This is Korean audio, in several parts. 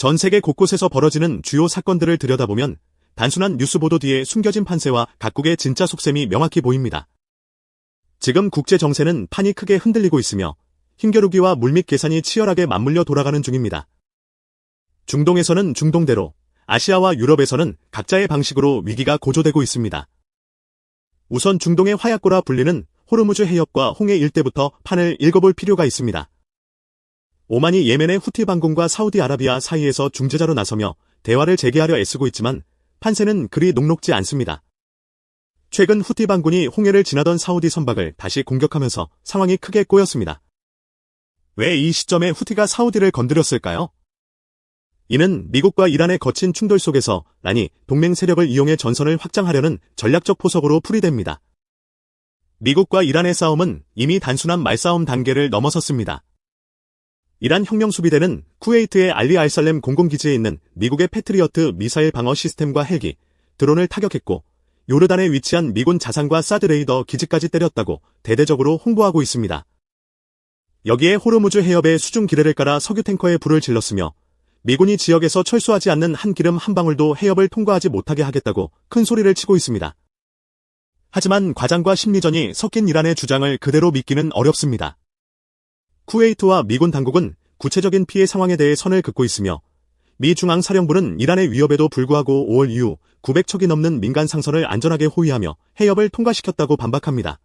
전 세계 곳곳에서 벌어지는 주요 사건들을 들여다보면 단순한 뉴스 보도 뒤에 숨겨진 판세와 각국의 진짜 속셈이 명확히 보입니다. 지금 국제 정세는 판이 크게 흔들리고 있으며 힘겨루기와 물밑 계산이 치열하게 맞물려 돌아가는 중입니다. 중동에서는 중동대로, 아시아와 유럽에서는 각자의 방식으로 위기가 고조되고 있습니다. 우선 중동의 화약고라 불리는 호르무즈 해협과 홍해 일대부터 판을 읽어볼 필요가 있습니다. 오만이 예멘의 후티 반군과 사우디아라비아 사이에서 중재자로 나서며 대화를 재개하려 애쓰고 있지만 판세는 그리 녹록지 않습니다. 최근 후티 반군이 홍해를 지나던 사우디 선박을 다시 공격하면서 상황이 크게 꼬였습니다. 왜 이 시점에 후티가 사우디를 건드렸을까요? 이는 미국과 이란의 거친 충돌 속에서 란이 동맹 세력을 이용해 전선을 확장하려는 전략적 포석으로 풀이됩니다. 미국과 이란의 싸움은 이미 단순한 말싸움 단계를 넘어섰습니다. 이란 혁명수비대는 쿠웨이트의 알리 알살렘 공공기지에 있는 미국의 패트리어트 미사일 방어 시스템과 헬기, 드론을 타격했고 요르단에 위치한 미군 자산과 사드 레이더 기지까지 때렸다고 대대적으로 홍보하고 있습니다. 여기에 호르무즈 해협에 수중 기뢰를 깔아 석유 탱커에 불을 질렀으며 미군이 지역에서 철수하지 않는 한 기름 한 방울도 해협을 통과하지 못하게 하겠다고 큰 소리를 치고 있습니다. 하지만 과장과 심리전이 섞인 이란의 주장을 그대로 믿기는 어렵습니다. 쿠웨이트와 미군 당국은 구체적인 피해 상황에 대해 선을 긋고 있으며 미 중앙사령부는 이란의 위협에도 불구하고 5월 이후 900척이 넘는 민간 상선을 안전하게 호위하며 해협을 통과시켰다고 반박합니다.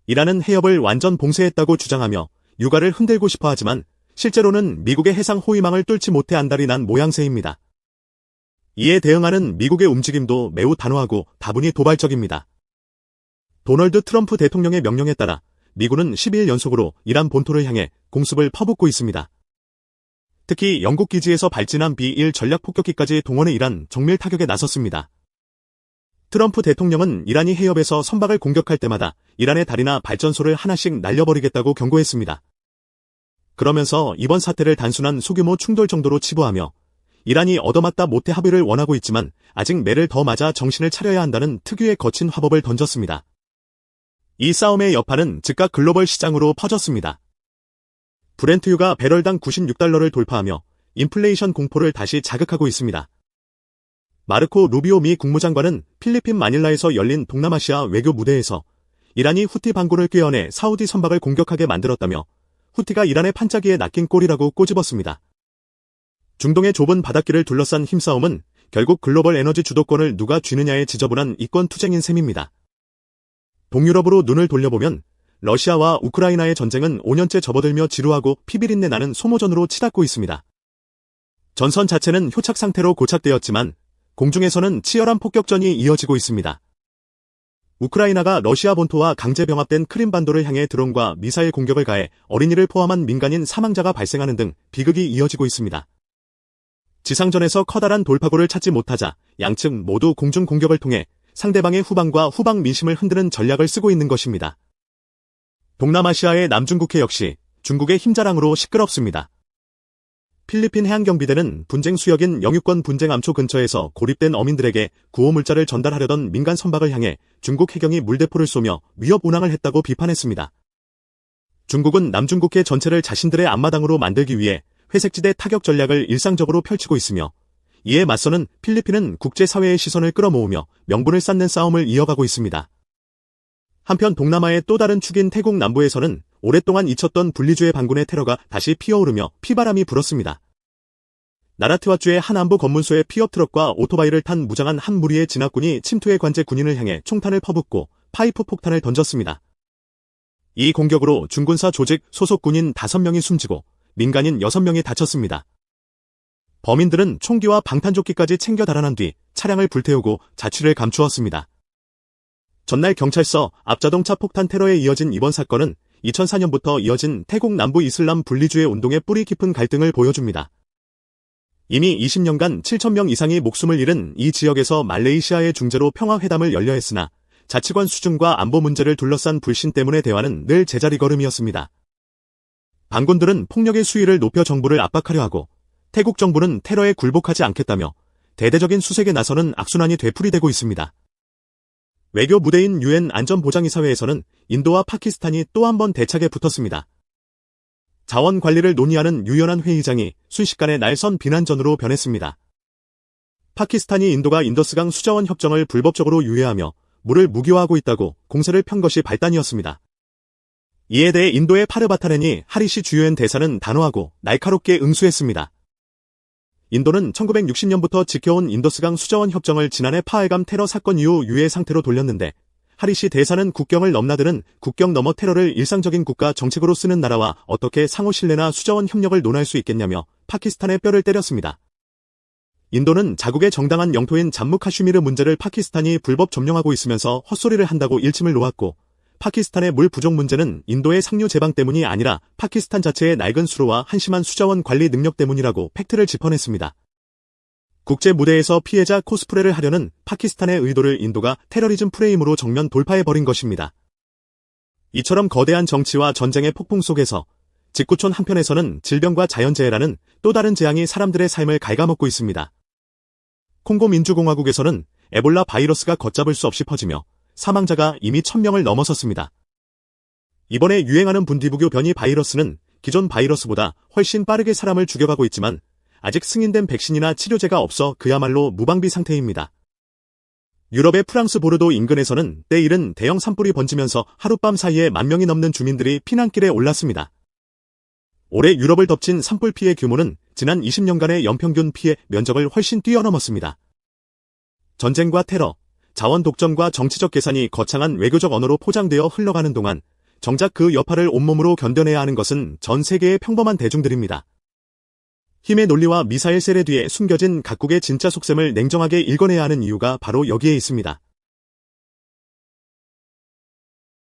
이란은 해협을 완전 봉쇄했다고 주장하며 유가를 흔들고 싶어 하지만 실제로는 미국의 해상 호위망을 뚫지 못해 안달이 난 모양새입니다. 이에 대응하는 미국의 움직임도 매우 단호하고 다분히 도발적입니다. 도널드 트럼프 대통령의 명령에 따라 미군은 12일 연속으로 이란 본토를 향해 공습을 퍼붓고 있습니다. 특히 영국 기지에서 발진한 B-1 전략폭격기까지 동원해 이란 정밀 타격에 나섰습니다. 트럼프 대통령은 이란이 해협에서 선박을 공격할 때마다 이란의 다리나 발전소를 하나씩 날려버리겠다고 경고했습니다. 그러면서 이번 사태를 단순한 소규모 충돌 정도로 치부하며 이란이 얻어맞다 못해 합의를 원하고 있지만 아직 매를 더 맞아 정신을 차려야 한다는 특유의 거친 화법을 던졌습니다. 이 싸움의 여파는 즉각 글로벌 시장으로 퍼졌습니다. 브렌트유가 배럴당 $96를 돌파하며 인플레이션 공포를 다시 자극하고 있습니다. 마르코 루비오 미 국무장관은 필리핀 마닐라에서 열린 동남아시아 외교 무대에서 이란이 후티 반군을 꾀어내 사우디 선박을 공격하게 만들었다며 후티가 이란의 판짜기에 낚인 꼴이라고 꼬집었습니다. 중동의 좁은 바닷길을 둘러싼 힘싸움은 결국 글로벌 에너지 주도권을 누가 쥐느냐의 지저분한 이권 투쟁인 셈입니다. 동유럽으로 눈을 돌려보면 러시아와 우크라이나의 전쟁은 5년째 접어들며 지루하고 피비린내 나는 소모전으로 치닫고 있습니다. 전선 자체는 효착 상태로 고착되었지만 공중에서는 치열한 폭격전이 이어지고 있습니다. 우크라이나가 러시아 본토와 강제 병합된 크림반도를 향해 드론과 미사일 공격을 가해 어린이를 포함한 민간인 사망자가 발생하는 등 비극이 이어지고 있습니다. 지상전에서 커다란 돌파구를 찾지 못하자 양측 모두 공중 공격을 통해 상대방의 후방과 후방 민심을 흔드는 전략을 쓰고 있는 것입니다. 동남아시아의 남중국해 역시 중국의 힘자랑으로 시끄럽습니다. 필리핀 해안경비대는 분쟁 수역인 영유권 분쟁 암초 근처에서 고립된 어민들에게 구호물자를 전달하려던 민간 선박을 향해 중국 해경이 물대포를 쏘며 위협 운항을 했다고 비판했습니다. 중국은 남중국해 전체를 자신들의 앞마당으로 만들기 위해 회색지대 타격 전략을 일상적으로 펼치고 있으며 이에 맞서는 필리핀은 국제사회의 시선을 끌어모으며 명분을 쌓는 싸움을 이어가고 있습니다. 한편 동남아의 또 다른 축인 태국 남부에서는 오랫동안 잊혔던 분리주의 반군의 테러가 다시 피어오르며 피바람이 불었습니다. 나라트와주의 한 안보 검문소에 픽업 트럭과 오토바이를 탄 무장한 한 무리의 진압군이 침투해 관제 군인을 향해 총탄을 퍼붓고 파이프 폭탄을 던졌습니다. 이 공격으로 중군사 조직 소속 군인 5명이 숨지고 민간인 6명이 다쳤습니다. 범인들은 총기와 방탄조끼까지 챙겨 달아난 뒤 차량을 불태우고 자취를 감추었습니다. 전날 경찰서 앞자동차 폭탄 테러에 이어진 이번 사건은 2004년부터 이어진 태국 남부 이슬람 분리주의 운동의 뿌리 깊은 갈등을 보여줍니다. 이미 20년간 7,000명 이상이 목숨을 잃은 이 지역에서 말레이시아의 중재로 평화회담을 열려 했으나 자치권 수준과 안보 문제를 둘러싼 불신 때문에 대화는 늘 제자리 걸음이었습니다. 반군들은 폭력의 수위를 높여 정부를 압박하려 하고 태국 정부는 테러에 굴복하지 않겠다며 대대적인 수색에 나서는 악순환이 되풀이되고 있습니다. 외교 무대인 UN 안전보장이사회에서는 인도와 파키스탄이 또 한 번 대차게 붙었습니다. 자원 관리를 논의하는 유연한 회의장이 순식간에 날선 비난전으로 변했습니다. 파키스탄이 인도가 인더스강 수자원 협정을 불법적으로 유예하며 물을 무기화하고 있다고 공세를 편 것이 발단이었습니다. 이에 대해 인도의 파르바타렌이 하리시 주요엔 대사는 단호하고 날카롭게 응수했습니다. 인도는 1960년부터 지켜온 인더스강 수자원 협정을 지난해 파헬감 테러 사건 이후 유예 상태로 돌렸는데 하리시 대사는 국경을 넘나드는 국경 너머 테러를 일상적인 국가 정책으로 쓰는 나라와 어떻게 상호 신뢰나 수자원 협력을 논할 수 있겠냐며 파키스탄의 뼈를 때렸습니다. 인도는 자국의 정당한 영토인 잠무 카슈미르 문제를 파키스탄이 불법 점령하고 있으면서 헛소리를 한다고 일침을 놓았고 파키스탄의 물 부족 문제는 인도의 상류 제방 때문이 아니라 파키스탄 자체의 낡은 수로와 한심한 수자원 관리 능력 때문이라고 팩트를 짚어냈습니다. 국제 무대에서 피해자 코스프레를 하려는 파키스탄의 의도를 인도가 테러리즘 프레임으로 정면 돌파해버린 것입니다. 이처럼 거대한 정치와 전쟁의 폭풍 속에서 직구촌 한편에서는 질병과 자연재해라는 또 다른 재앙이 사람들의 삶을 갉아먹고 있습니다. 콩고 민주공화국에서는 에볼라 바이러스가 걷잡을 수 없이 퍼지며 사망자가 이미 1000명을 넘어섰습니다. 이번에 유행하는 분디부교 변이 바이러스는 기존 바이러스보다 훨씬 빠르게 사람을 죽여가고 있지만 아직 승인된 백신이나 치료제가 없어 그야말로 무방비 상태입니다. 유럽의 프랑스 보르도 인근에서는 때이른 대형 산불이 번지면서 하룻밤 사이에 10,000명이 넘는 주민들이 피난길에 올랐습니다. 올해 유럽을 덮친 산불 피해 규모는 지난 20년간의 연평균 피해 면적을 훨씬 뛰어넘었습니다. 전쟁과 테러, 자원 독점과 정치적 계산이 거창한 외교적 언어로 포장되어 흘러가는 동안 정작 그 여파를 온몸으로 견뎌내야 하는 것은 전 세계의 평범한 대중들입니다. 힘의 논리와 미사일 세례 뒤에 숨겨진 각국의 진짜 속셈을 냉정하게 읽어내야 하는 이유가 바로 여기에 있습니다.